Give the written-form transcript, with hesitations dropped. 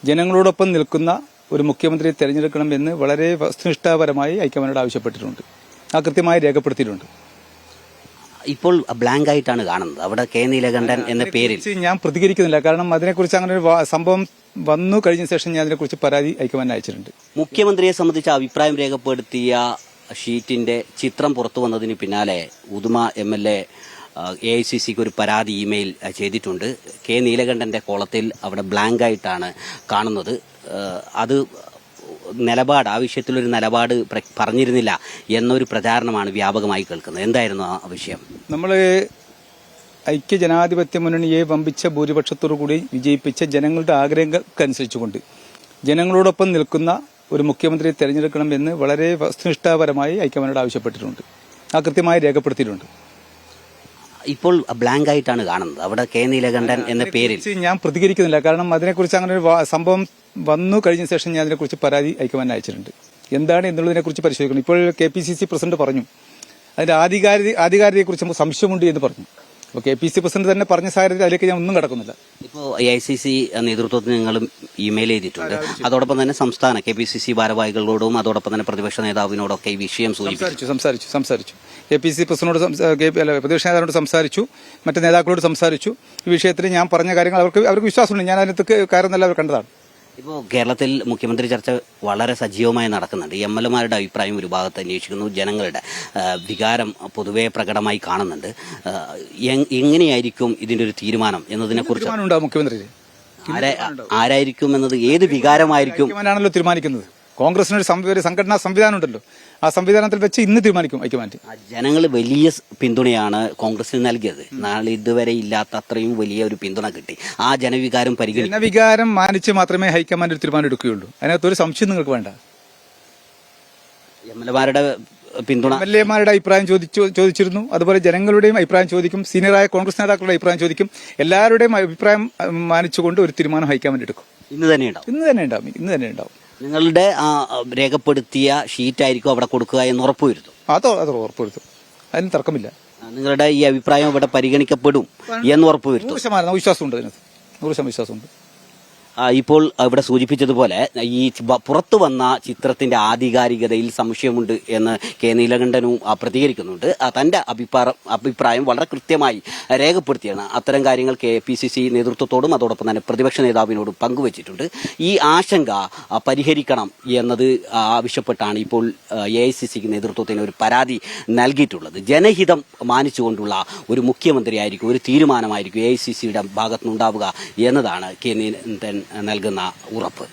ജനങ്ങളോടൊപ്പം നിൽക്കുന്ന ഒരു മുഖ്യമന്ത്രിയെ തെരഞ്ഞെടുക്കണമെന്ന് വളരെ വസ്തുനിഷ്ഠാപരമായി ഹൈക്കമാൻഡ് ആവശ്യപ്പെട്ടിട്ടുണ്ട്. ആ കൃത്യമായി രേഖപ്പെടുത്തിയിട്ടുണ്ട്. ഇപ്പോൾ ബ്ലാങ്ക് ആയിട്ടാണ് കാണുന്നത്. അവിടെ കെ നീലകണ്ഠൻ എന്ന പേരിൽ ഞാൻ പ്രതികരിക്കുന്നില്ല. കാരണം അതിനെക്കുറിച്ച് അങ്ങനെ ഒരു സംഭവം വന്നു കഴിഞ്ഞ ശേഷം ഞാൻ അതിനെക്കുറിച്ച് പരാതി ഹൈക്കമാൻഡ് അയച്ചിട്ടുണ്ട്. മുഖ്യമന്ത്രിയെ സംബന്ധിച്ച അഭിപ്രായം രേഖപ്പെടുത്തിയ ഷീറ്റിന്റെ ചിത്രം പുറത്തു വന്നതിന് പിന്നാലെ ഉദുമ MLA AICCക്ക് ഒരു പരാതി ഇമെയിൽ ചെയ്തിട്ടുണ്ട്. കെ നീലകണ്ഠന്റെ കോളത്തിൽ അവിടെ ബ്ലാങ്ക് ആയിട്ടാണ് കാണുന്നത്. അത് നിലപാട് ആ വിഷയത്തിലൊരു നിലപാട് പറഞ്ഞിരുന്നില്ല എന്നൊരു പ്രചാരണമാണ് വ്യാപകമായി കേൾക്കുന്നത്. എന്തായിരുന്നു ആ വിഷയം? നമ്മൾ ഐക്യ ജനാധിപത്യ മുന്നണിയെ വമ്പിച്ച ഭൂരിപക്ഷത്തോടു കൂടി വിജയിപ്പിച്ച ജനങ്ങളുടെ ആഗ്രഹങ്ങൾക്കനുസരിച്ചുകൊണ്ട് ജനങ്ങളോടൊപ്പം നിൽക്കുന്ന ഒരു മുഖ്യമന്ത്രിയെ തെരഞ്ഞെടുക്കണമെന്ന് വളരെ വസ്തുനിഷ്ഠാപരമായി ഹൈക്കമാൻഡ് ആവശ്യപ്പെട്ടിട്ടുണ്ട്. ആ കൃത്യമായി രേഖപ്പെടുത്തിയിട്ടുണ്ട്. ഇപ്പോൾ ബ്ലാങ്ക് ആയിട്ടാണ് കാണുന്നത്. അവിടെ കെ നീലകണ്ഠൻ എന്ന പേരിൽ ഞാൻ പ്രതികരിക്കുന്നില്ല. കാരണം അതിനെക്കുറിച്ച് അങ്ങനെ ഒരു സംഭവം വന്നു കഴിഞ്ഞ ശേഷം ഞാൻ അതിനെക്കുറിച്ച് പരാതി ഹൈക്കമാൻഡ് അയച്ചിട്ടുണ്ട്. എന്താണ് എന്നുള്ളതിനെക്കുറിച്ച് പരിശോധിക്കണം. ഇപ്പോൾ KPCC പ്രസിഡന്റ് പറഞ്ഞു അതിന്റെ ആധികാരികതയെക്കുറിച്ച് സംശയമുണ്ട് എന്ന് പറഞ്ഞു. അപ്പോൾ KPCC പ്രസിഡന്റ് തന്നെ പറഞ്ഞ സാഹചര്യത്തിൽ അതിലേക്ക് ഞാൻ ഒന്നും കടക്കുന്നില്ല. ഇപ്പോൾ AICC നേതൃത്വത്തിന് നിങ്ങളും ഇമെയിൽ ചെയ്തിട്ടുണ്ട്. അതോടൊപ്പം തന്നെ സംസ്ഥാന KPCC ഭാരവാഹികളോടും അതോടൊപ്പം തന്നെ പ്രതിപക്ഷ നേതാവിനോടൊക്കെ ഈ വിഷയം സംസാരിച്ചു. KPCC പ്രസിഡന്റിനോട് പ്രതിപക്ഷ നേതാവിനോട് സംസാരിച്ചു, മറ്റ് നേതാക്കളോട് സംസാരിച്ചു. ഈ വിഷയത്തിൽ ഞാൻ പറഞ്ഞ കാര്യങ്ങൾ അവർക്ക് വിശ്വാസമുണ്ട്. ഞാൻ അതിനകത്ത് കാര്യമെന്നല്ല അവർ കണ്ടതാണ്. ഇപ്പോൾ കേരളത്തിൽ മുഖ്യമന്ത്രി ചർച്ച വളരെ സജീവമായി നടക്കുന്നുണ്ട്. MLAമാരുടെ അഭിപ്രായം ഒരു ഭാഗത്ത് അന്വേഷിക്കുന്നു. ജനങ്ങളുടെ വികാരം പൊതുവെ പ്രകടമായി കാണുന്നുണ്ട്. എങ്ങനെയായിരിക്കും ഇതിന്റെ ഒരു തീരുമാനം എന്നതിനെക്കുറിച്ച് മുഖ്യമന്ത്രി ആരായിരിക്കും എന്നത് ഏത് വികാരമായിരിക്കും ആണല്ലോ തീരുമാനിക്കുന്നത്. കോൺഗ്രസിനൊരു സംഘടനാ സംവിധാനം ഉണ്ടല്ലോ. ആ സംവിധാനത്തിൽ വെച്ച് ഇന്ന് തീരുമാനിക്കും ഹൈക്കമാൻഡ്. ജനങ്ങൾ വലിയ പിന്തുണയാണ് കോൺഗ്രസിന് നൽകിയത്. നാളെ ഇതുവരെ ഇല്ലാത്ത അത്രയും വലിയ ഒരു പിന്തുണ കിട്ടി. ആ ജനവികാരം ജനവികാരം മാനിച്ച് മാത്രമേ ഹൈക്കമാൻഡ് ഒരു തീരുമാനം എടുക്കുകയുള്ളൂ. അതിനകത്ത് ഒരു സംശയം നിങ്ങൾക്ക് വേണ്ട. MLAമാരുടെ പിന്തുണ MLAമാരുടെ അഭിപ്രായം ചോദിച്ചിരുന്നു. അതുപോലെ ജനങ്ങളുടെയും അഭിപ്രായം ചോദിക്കും. സീനിയറായ കോൺഗ്രസ് നേതാക്കളുടെ അഭിപ്രായം ചോദിക്കും. എല്ലാവരുടെയും അഭിപ്രായം മാനിച്ചുകൊണ്ട് ഒരു തീരുമാനം ഹൈക്കമാൻഡ് എടുക്കും. ഇന്ന് തന്നെ ഉണ്ടാവും. നിങ്ങളുടെ രേഖപ്പെടുത്തിയ ഷീറ്റായിരിക്കും അവിടെ കൊടുക്കുക എന്ന് ഉറപ്പുവരുത്തും. അത് ഉറപ്പുവരുത്തും. അതിന് തർക്കമില്ല. നിങ്ങളുടെ ഈ അഭിപ്രായം ഇവിടെ പരിഗണിക്കപ്പെടും എന്ന് ഉറപ്പുവരുത്തും. 100% വിശ്വാസമുണ്ട്. അതിനകത്ത് 100% വിശ്വാസമുണ്ട്. ഇപ്പോൾ ഇവിടെ സൂചിപ്പിച്ചതുപോലെ ഈ പുറത്തു വന്ന ചിത്രത്തിന്റെ ആധികാരികതയിൽ സംശയമുണ്ട് എന്ന് കെ നീലകണ്ഠനും പ്രതികരിക്കുന്നുണ്ട്. തന്റെ അഭിപ്രായം വളരെ കൃത്യമായി രേഖപ്പെടുത്തിയാണ്. അത്തരം കാര്യങ്ങൾ KPCC നേതൃത്വത്തോടും അതോടൊപ്പം തന്നെ പ്രതിപക്ഷ നേതാവിനോടും പങ്കുവച്ചിട്ടുണ്ട്. ഈ ആശങ്ക പരിഹരിക്കണം എന്നത് ആവശ്യപ്പെട്ടാണ് ഇപ്പോൾ AICC നേതൃത്വത്തിന് ഒരു പരാതി നൽകിയിട്ടുള്ളത്. ജനഹിതം മാനിച്ചുകൊണ്ടുള്ള ഒരു മുഖ്യമന്ത്രിയായിരിക്കും, ഒരു തീരുമാനമായിരിക്കും AICCയുടെ ഭാഗത്തുനിന്നുണ്ടാവുക എന്നതാണ് കെ നീലകണ്ഠൻ നൽകുന്ന ഉറപ്പ്.